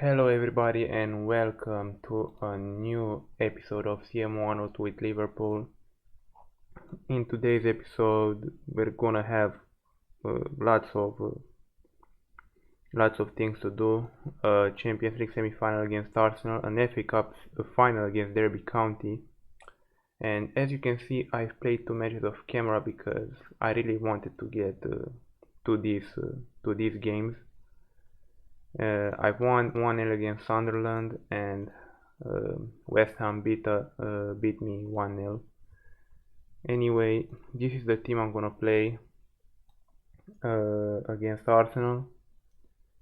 Hello everybody and welcome to a new episode of CM102 with Liverpool. In today's episode we're gonna have lots of things to do. Champions League semi-final against Arsenal, an FA Cup final against Derby County. And as you can see, I've played 2 matches off camera because I really wanted to get to these games. I've won 1-0 against Sunderland, and West Ham beat me 1-0. Anyway, this is the team I'm gonna play against Arsenal.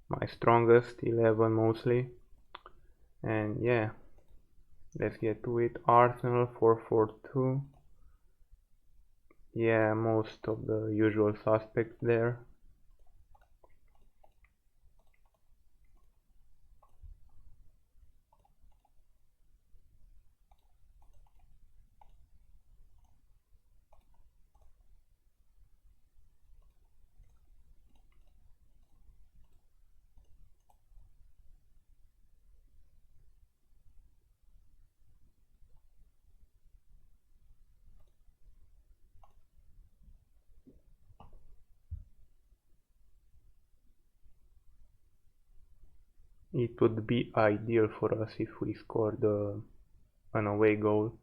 My strongest 11 mostly. And yeah, let's get to it. Arsenal 4-4-2. Yeah, most of the usual suspects there. It would be ideal for us if we scored an away goal.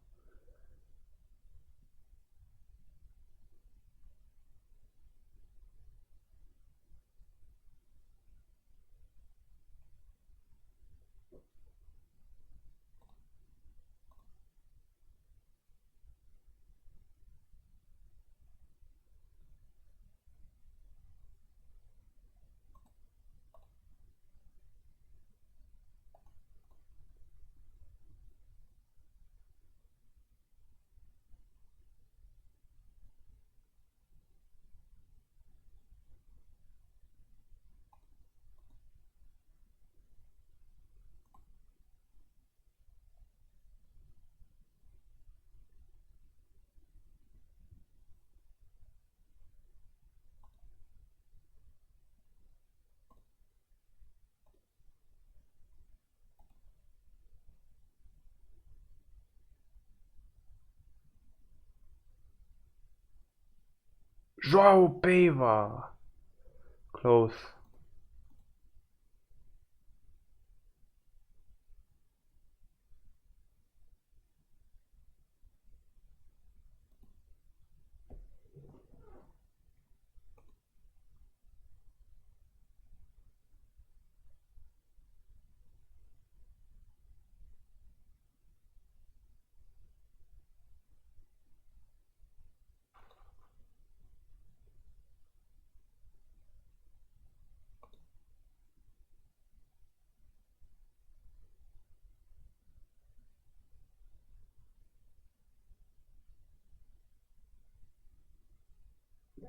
JOAO PAIVA! Close.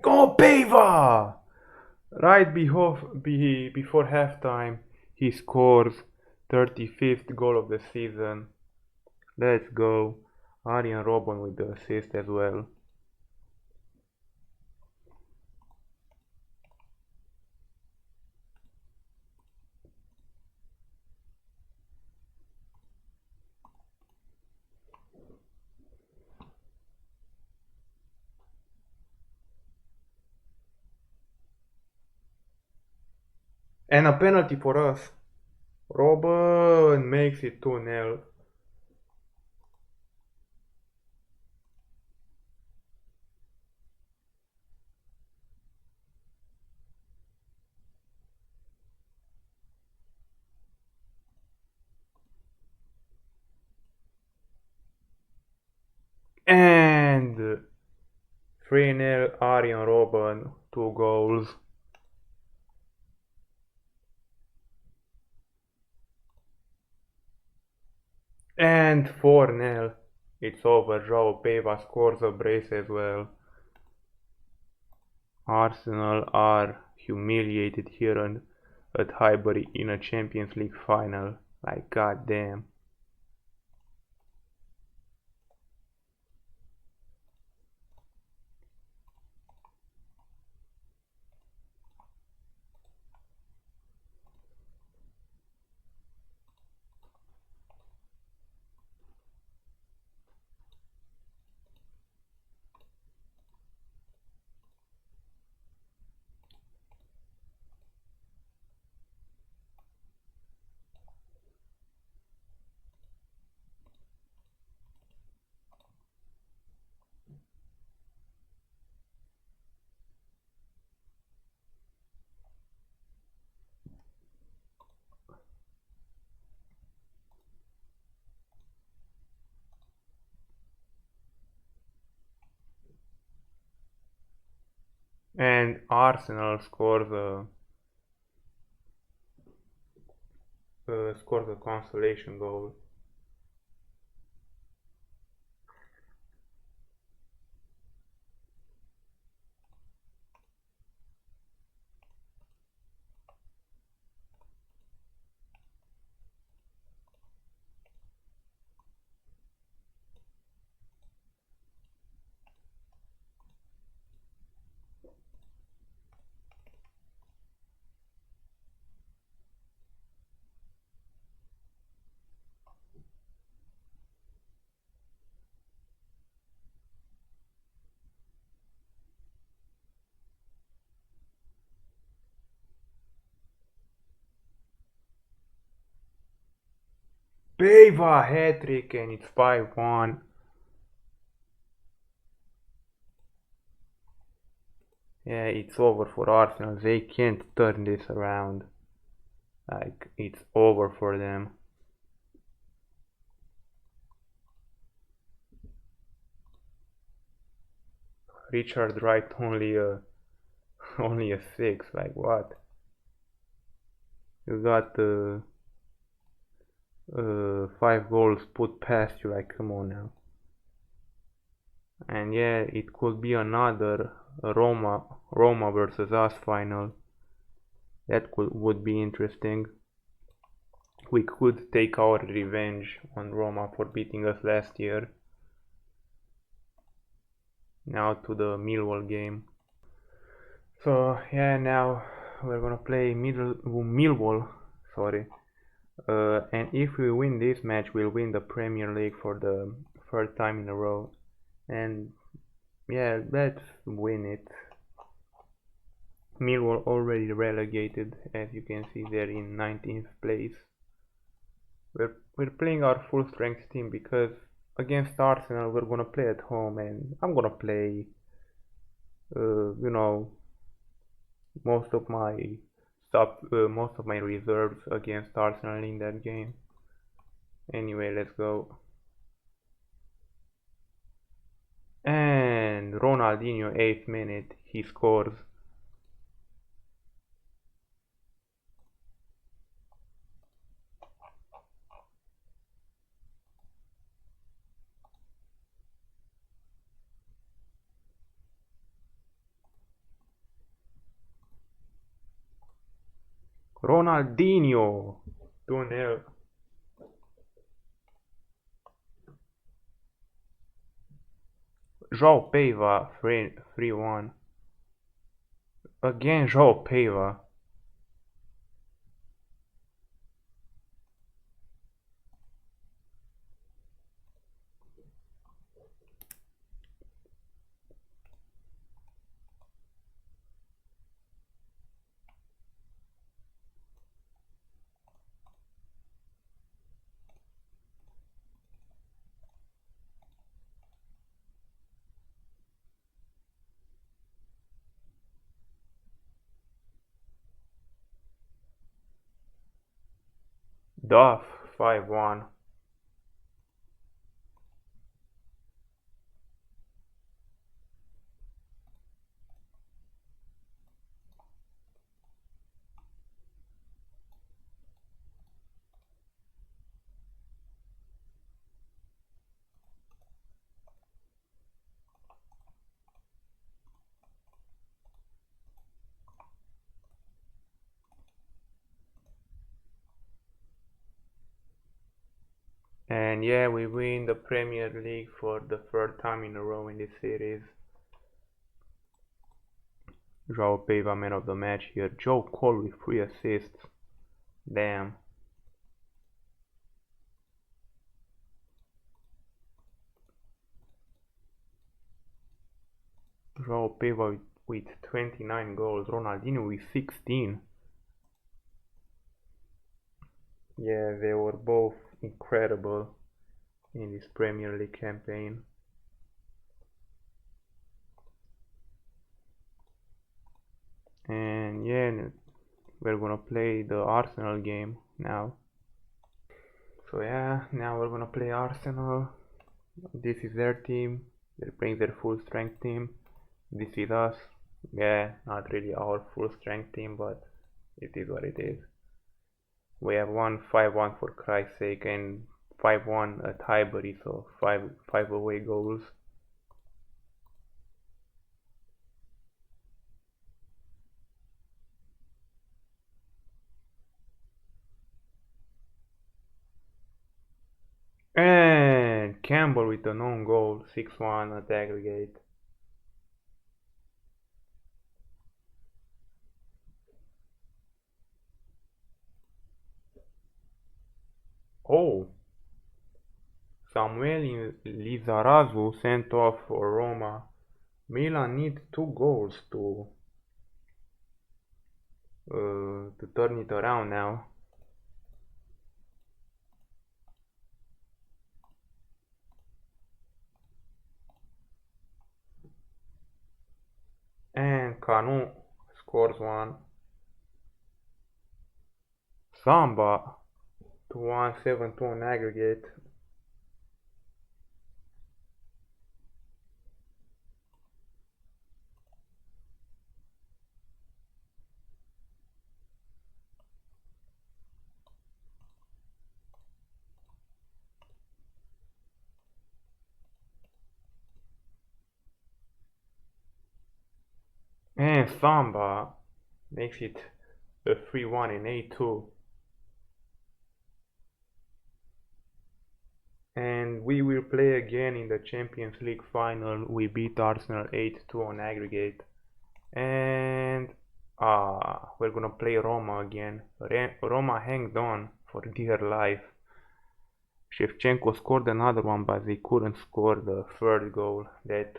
Go PAIVA! Right before halftime, he scores 35th goal of the season. Let's go. Arjen Robben with the assist as well. And a penalty for us. Robben makes it 2-0. And 3-0 Arjen Robben, 2 goals. And 4-0. It's over. JOAO PAIVA scores a brace as well. Arsenal are humiliated here at Highbury in a Champions League final. Like, goddamn. And Arsenal scores a consolation goal. PAIVA hat-trick and it's 5-1. Yeah, it's over for Arsenal. They can't turn this around. Like, it's over for them. Richard Wright only a only a 6. Like, what? You got 5 goals put past you. Like, come on now. And yeah, it could be another Roma versus us final. That would be interesting. We could take our revenge on Roma for beating us last year. Now to the Millwall game. So yeah, now we're gonna play Millwall. Sorry. And if we win this match, we'll win the Premier League for the third time in a row. And yeah, let's win it. Millwall already relegated, as you can see, they're in 19th place. We're playing our full strength team because against Arsenal we're gonna play at home, and I'm gonna play, you know, most of my most of my reserves against Arsenal in that game. Anyway, let's go. And Ronaldinho, 8th minute, he scores. Ronaldinho, 2-0. JOAO PAIVA, 3-1. Again JOAO PAIVA. Duff, 5-1. And yeah, we win the Premier League for the third time in a row in this series. JOAO PAIVA man of the match here. Joe Cole with 3 assists. Damn. JOAO PAIVA with 29 goals. Ronaldinho with 16. Yeah, they were both incredible in this Premier League campaign. And yeah, we're gonna play the Arsenal game now. So yeah, now we're gonna play Arsenal. This is their team. They're playing their full strength team. This is us. Yeah, not really our full strength team, but it is what it is. We have won 5-1 for Christ's sake and 5-1 at Highbury, so five away goals. And Campbell with an own goal, 6-1 at aggregate. Oh, Samuel Lizarazu sent off for Roma. Milan need 2 goals to turn it around now. And Canu scores one. Samba to 1-7-2 on aggregate. And Samba makes it a 3-1 in A2. And we will play again in the Champions League final. We beat Arsenal 8-2 on aggregate. And we're gonna play Roma again. Roma hanged on for dear life. Shevchenko scored another one, but they couldn't score the third goal that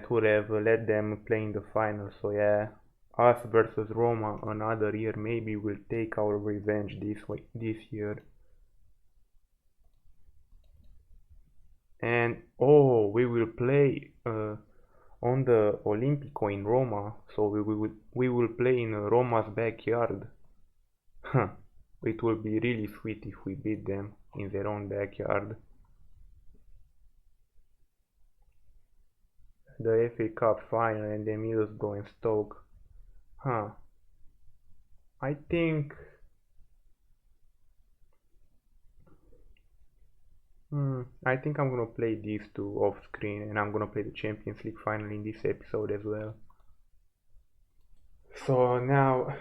would have let them play in the final. So yeah, us versus Roma another year. Maybe we'll take our revenge this year. And oh, we will play on the Olimpico in Roma. So we will play in Roma's backyard. It will be really sweet if we beat them in their own backyard. The FA Cup final and then Middlesbrough and Stoke. Huh. I think I think I'm gonna play these two off screen and I'm gonna play the Champions League final in this episode as well. So now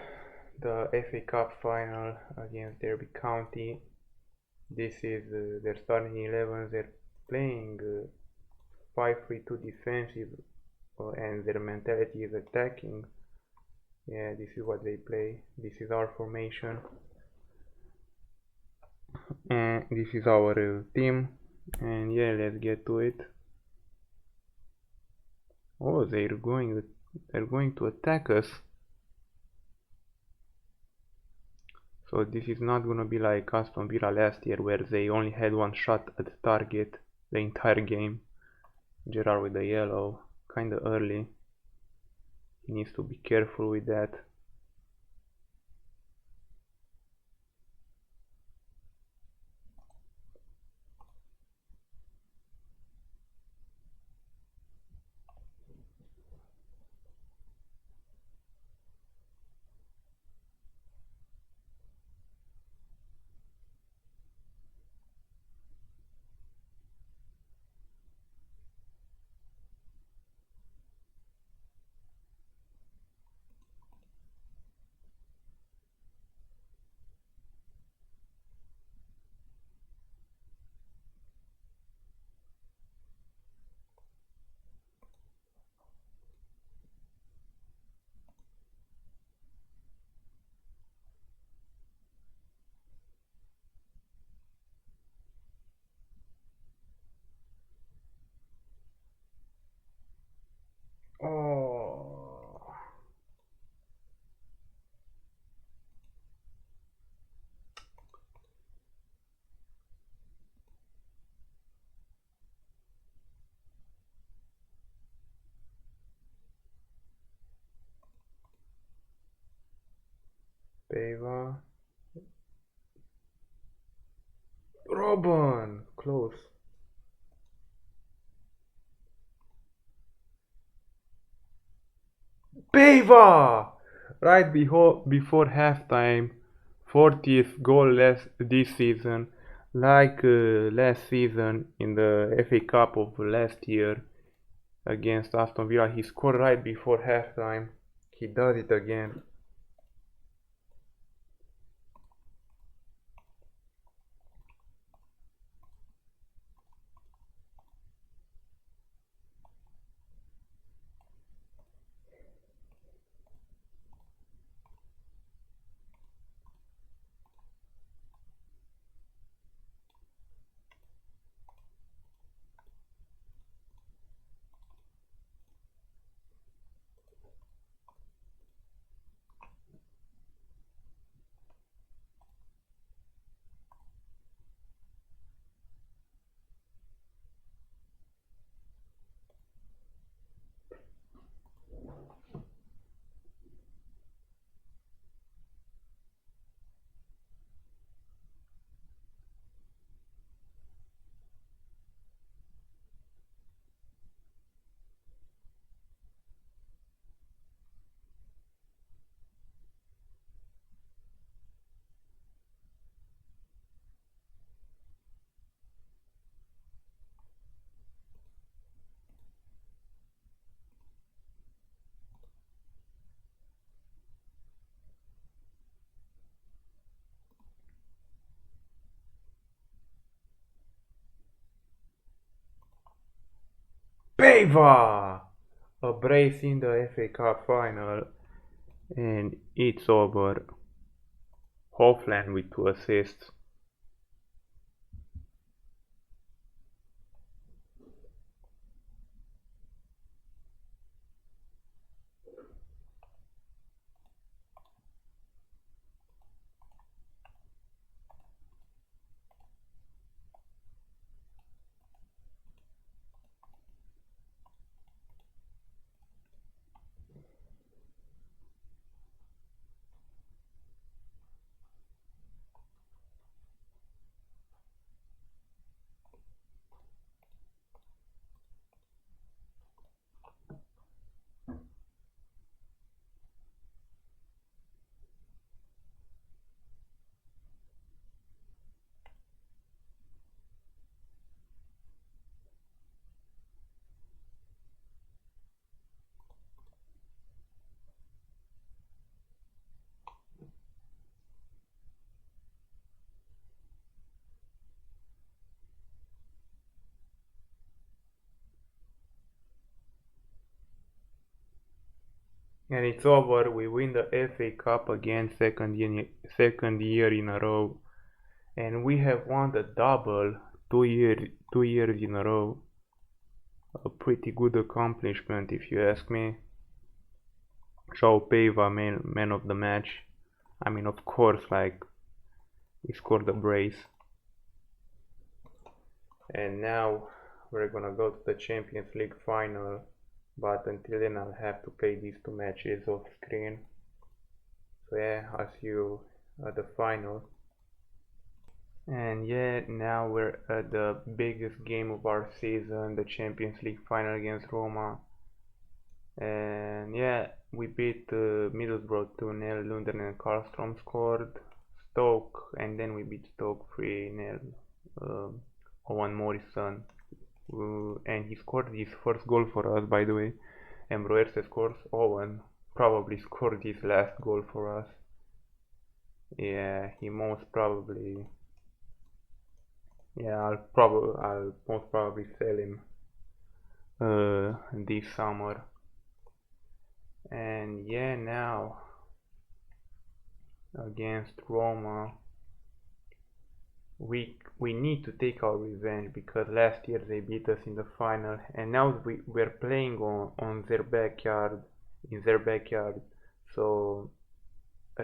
the FA Cup final against Derby County. This is their starting 11. They're playing 5-3-2 defensive and their mentality is attacking. Yeah, this is what they play. This is our formation. And this is our team. And yeah, let's get to it. Oh, they're going to attack us. So this is not gonna be like Aston Villa last year where they only had one shot at the target the entire game. Gerrard with the yellow, kinda early. He needs to be careful with that. Oh, PAIVA. Robin! Close. PAIVA! Right before halftime, 40th goal this season, like last season in the FA Cup of last year against Aston Villa. He scored right before halftime. He does it again. PAIVA! A brace in the FA Cup final, and it's over. Hofland with 2 assists. And it's over. We win the FA Cup again, second year in a row, and we have won the double 2 years in a row. A pretty good accomplishment, if you ask me. JOAO PAIVA, man of the match. I mean, of course, like he scored a brace. And now we're gonna go to the Champions League final. But until then, I'll have to play these 2 matches off screen. So yeah, I'll see you at the final. And yeah, now we're at the biggest game of our season, the Champions League final against Roma. And yeah, we beat Middlesbrough 2-0. Lundgren and Karlstrom scored. Stoke, and then we beat Stoke 3-0. Owen Morrison. And he scored his first goal for us, by the way. And Broerse scores. Owen probably scored his last goal for us. Yeah, he most probably. Yeah, I'll most probably sell him this summer. And yeah, now against Roma, we need to take our revenge because last year they beat us in the final, and now we're playing on their backyard, in their backyard. So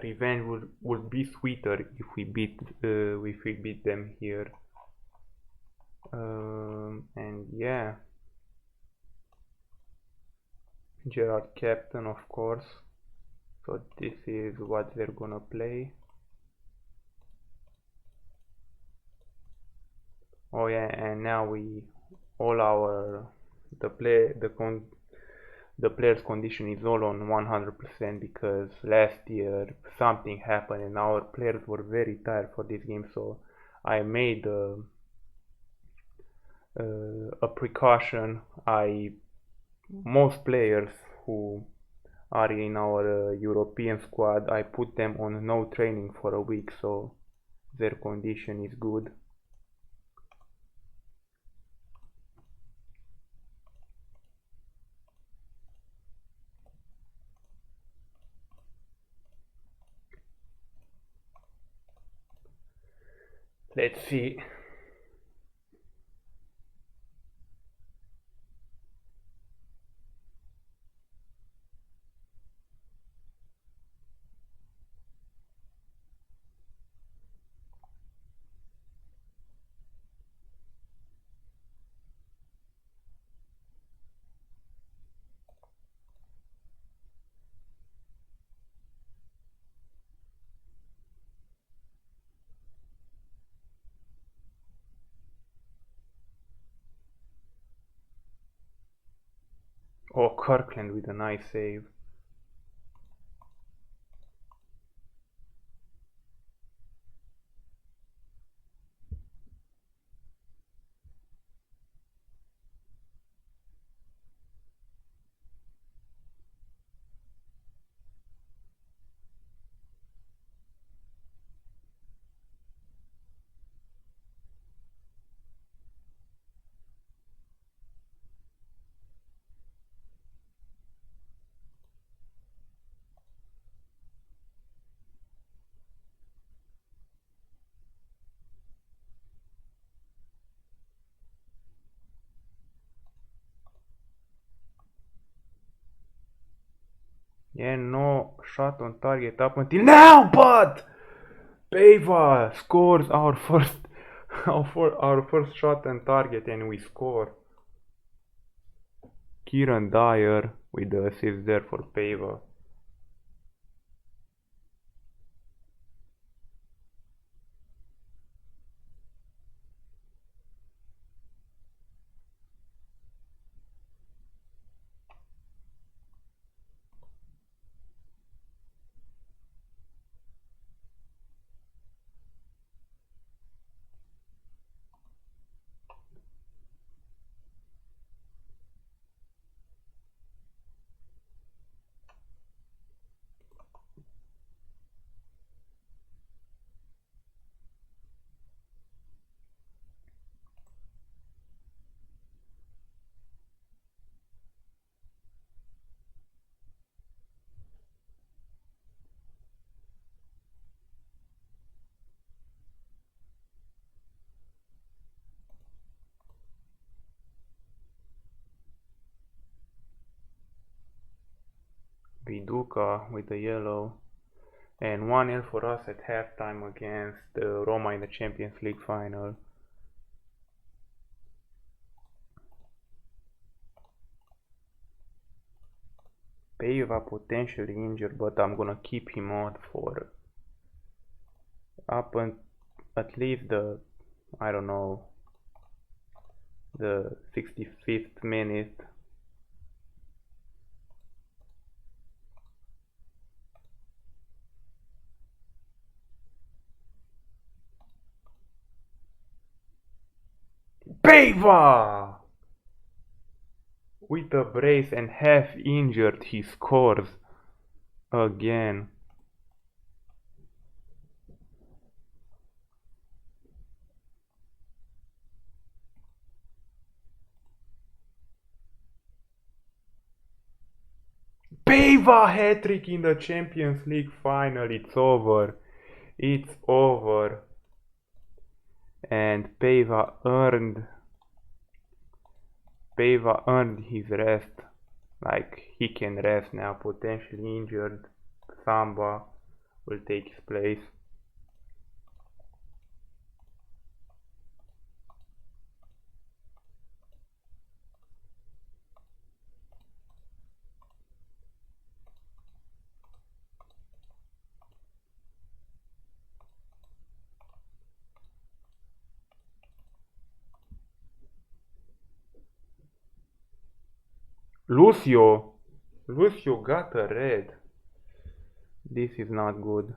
revenge would be sweeter if we beat them here. And yeah, Gerard captain, of course. So this is what they're gonna play. Oh yeah, and now all our the the player's condition is all on 100% because last year something happened and our players were very tired for this game, so I made a precaution. Most players who are in our European squad, I put them on no training for a week, so their condition is good. Let's see. Oh, Kirkland with a nice save. Yeah, no shot on target up until now, but PAIVA scores our first our first shot on target and we score. Kieran Dyer with the assist there for PAIVA. Viduka with the yellow. And 1-0 for us at halftime against Roma in the Champions League final. PAIVA potentially injured, but I'm gonna keep him on for up and at least the, I don't know, the 65th minute. PAIVA! With a brace and half injured, he scores again. PAIVA hat-trick in the Champions League final. It's over. It's over. And PAIVA earned his rest. Like, he can rest now. Potentially injured Samba will take his place. Lucio Lucio got a red. This is not good.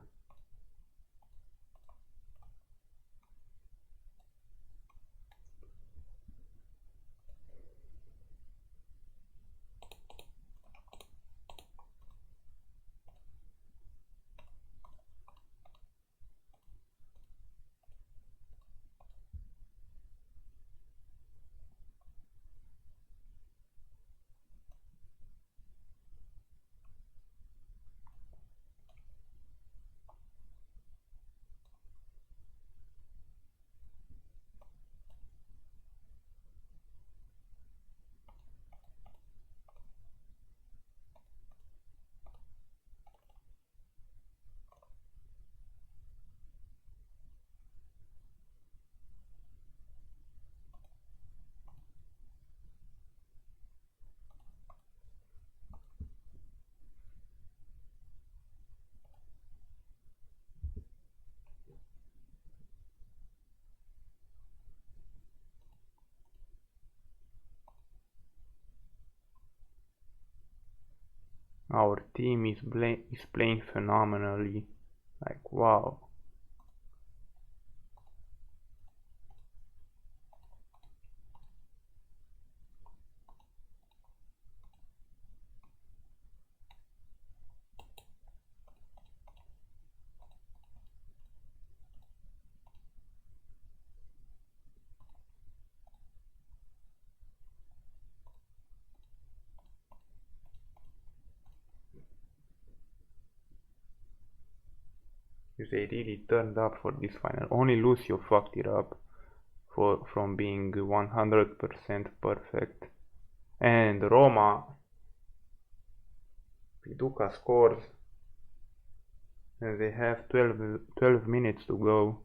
Our team is playing phenomenally. Like, wow. They really turned up for this final. Only Lucio fucked it up from being 100% perfect. And Roma, Piduca scores, and they have 12 minutes to go.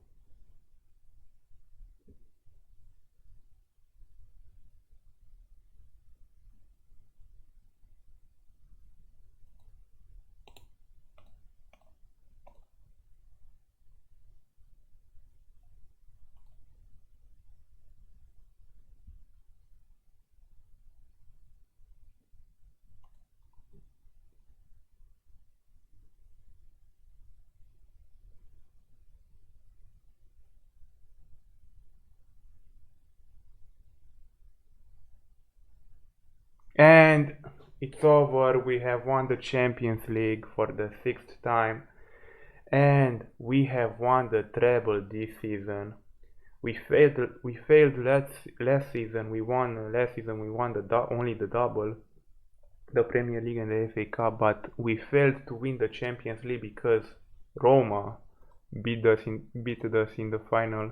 And it's over. We have won the Champions League for the 6th time. And we have won the treble this season. We failed last season. We won last season. We won only the double, the Premier League and the FA Cup, but we failed to win the Champions League because Roma beat us in the final.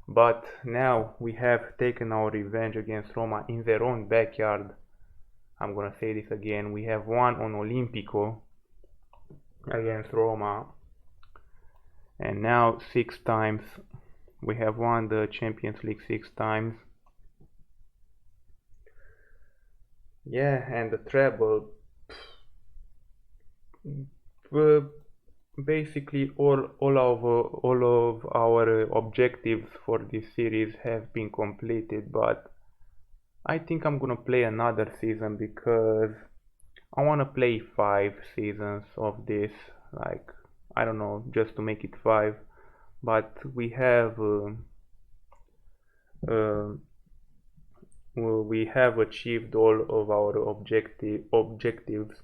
But now we have taken our revenge against Roma in their own backyard. I'm gonna say this again. We have won on Olimpico against Roma, and now 6 times. We have won the Champions League 6 times. Yeah, and the treble. Basically, all of our objectives for this series have been completed, but I think I'm gonna play another season because I wanna play 5 seasons of this. Like, I don't know, just to make it 5. But we have achieved all of our objectives.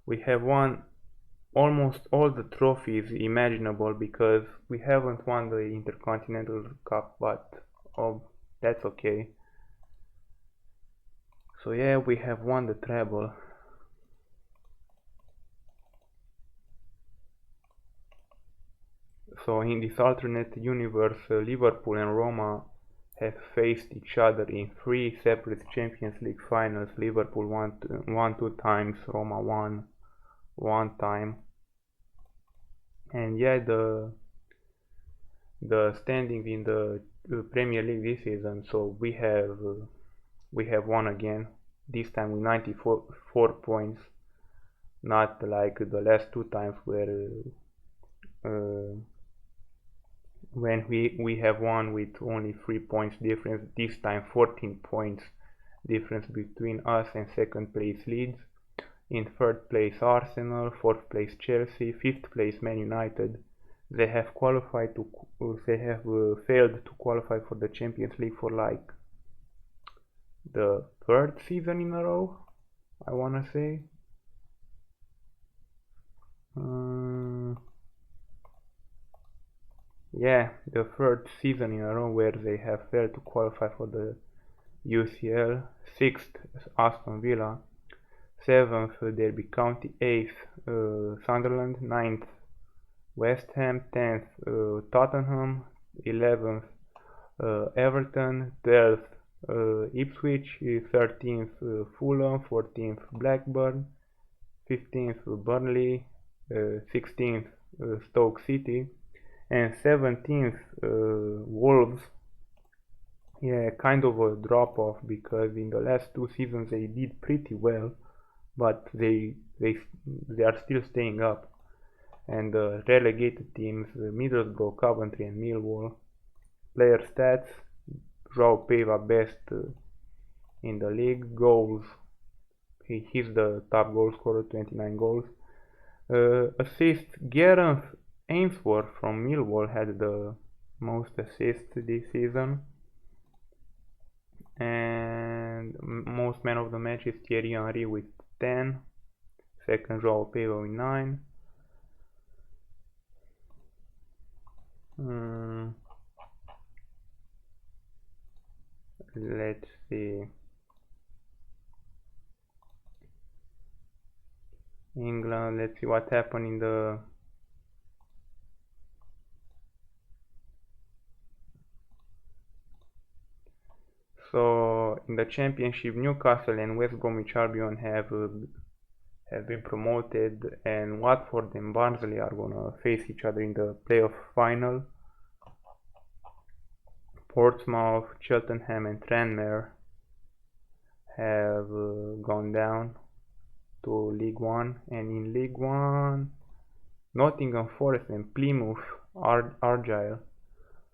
We have won almost all the trophies imaginable because we haven't won the Intercontinental Cup, but that's okay. So yeah, we have won the treble. So in this alternate universe, Liverpool and Roma have faced each other in 3 separate Champions League finals. Liverpool won 2 times, Roma won 1 time. And yeah, the standings in the Premier League this season. So we have won again. This time with 94 points, not like the last 2 times where when we have won with only 3 points difference. This time 14 points difference between us and second place Leeds. In third place Arsenal, fourth place Chelsea, fifth place Man United. They have qualified to failed to qualify for the Champions League for like the third season in a row, I wanna say. Yeah, the third season in a row where they have failed to qualify for the UCL. Sixth Aston Villa, seventh Derby County, eighth Sunderland, ninth West Ham, 10th Tottenham, 11th Everton, 12th Ipswich, 13th Fulham, 14th Blackburn, 15th Burnley, 16th Stoke City, and 17th Wolves. Yeah, kind of a drop off because in the last two seasons they did pretty well, but they are still staying up. And the relegated teams, Middlesbrough, Coventry, and Millwall. Player stats: JOAO PAIVA best in the league. Goals: he's the top goal scorer, 29 goals. Assists: Gareth Ainsworth from Millwall had the most assists this season. And most man of the match is Thierry Henry with 10. Second JOAO PAIVA with 9. Let's see. England, let's see what happened in the championship. Newcastle and West Bromwich Albion have been promoted, and Watford and Barnsley are gonna face each other in the playoff final. Portsmouth, Cheltenham, and Tranmere have gone down to League One, and in League One, Nottingham Forest and Plymouth Argyle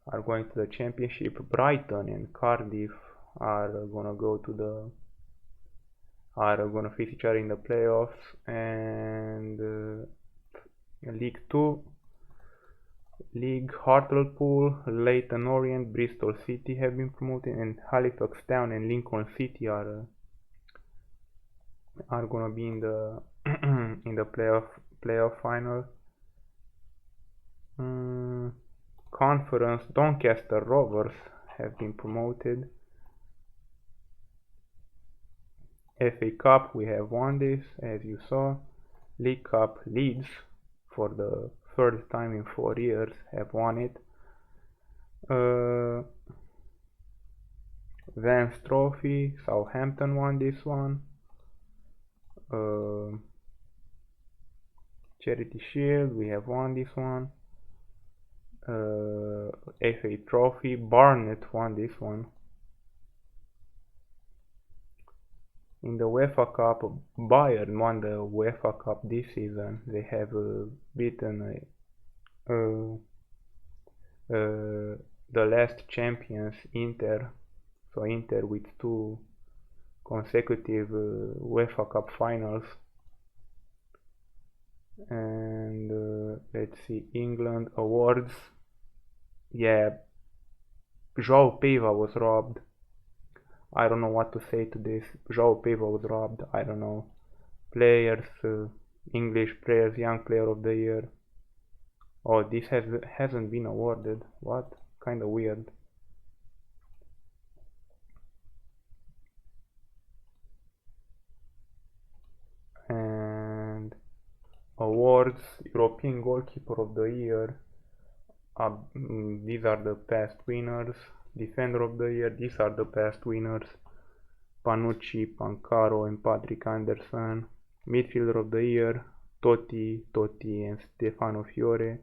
are going to the championship. Brighton and Cardiff are gonna face each other in the playoffs. And League Two, Hartlepool, Leyton Orient, Bristol City have been promoted, and Halifax Town and Lincoln City are gonna be in the in the playoff final. Conference, Doncaster Rovers have been promoted. FA Cup, we have won this, as you saw. League Cup, Leeds, for the third time in 4 years, have won it. Vance Trophy, Southampton won this one. Charity Shield, we have won this one. FA Trophy, Barnet won this one. In the UEFA Cup, Bayern won the UEFA Cup this season. They have beaten the last champions, Inter. So Inter with 2 consecutive UEFA Cup finals. And let's see, England awards. Yeah, JOAO PAIVA was robbed. I don't know what to say to this. JOAO PAIVA was robbed. I don't know. Players, English players, young player of the year. Oh, this hasn't been awarded. What? Kinda weird. And awards, European Goalkeeper of the Year. These are the past winners. Defender of the Year, these are the past winners. Panucci, Pancaro, and Patrick Anderson. Midfielder of the Year, Totti, and Stefano Fiore.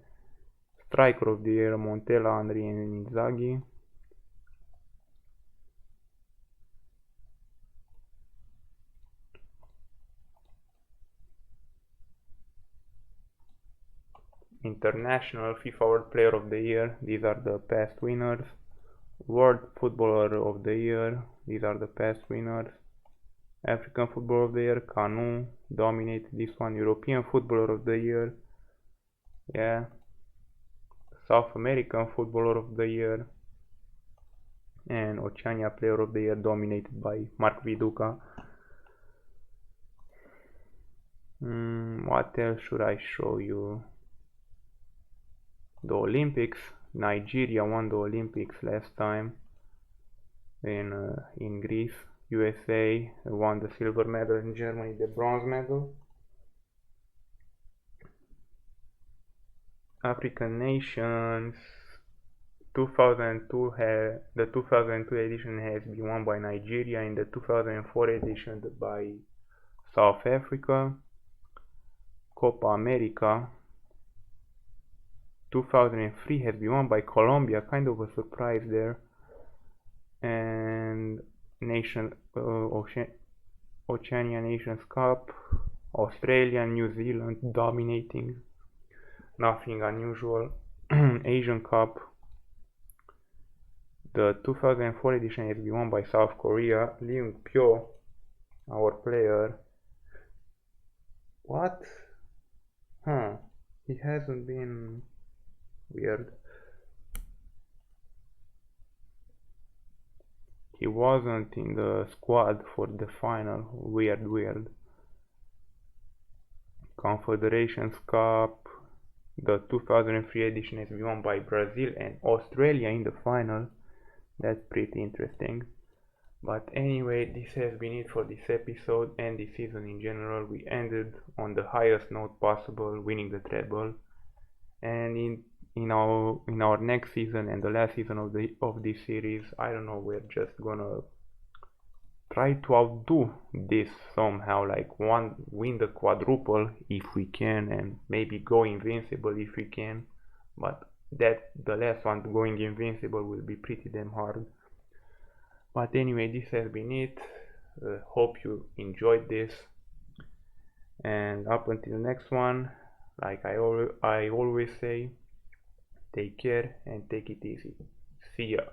Striker of the Year, Montella, Andri, and Inzaghi. International FIFA World Player of the Year, these are the past winners. World Footballer of the Year, these are the past winners. African Footballer of the Year, Kanu dominated this one. European Footballer of the Year, yeah. South American Footballer of the Year, and Oceania Player of the Year dominated by Mark Viduka. What else should I show you? The Olympics. Nigeria won the Olympics last time in Greece. USA won the silver medal, and Germany the bronze medal. African nations. 2002 the 2002 edition has been won by Nigeria, and the 2004 edition by South Africa. Copa America 2003 has been won by Colombia, kind of a surprise there. And Oceania Nations Cup, Australia and New Zealand dominating, nothing unusual. Asian Cup, the 2004 edition has been won by South Korea. Leung Pyo, our player. What? He hasn't been. Weird. He wasn't in the squad for the final. Weird. Confederations Cup, the 2003 edition has been won by Brazil and Australia in the final. That's pretty interesting. But anyway, this has been it for this episode and this season in general. We ended on the highest note possible, winning the treble. And in our next season and the last season of this series, I don't know, we're just gonna try to outdo this somehow, like win the quadruple if we can, and maybe go invincible if we can. But that the last one, going invincible, will be pretty damn hard. But anyway, this has been it. Hope you enjoyed this, and up until the next one, like I always say, take care and take it easy. See ya.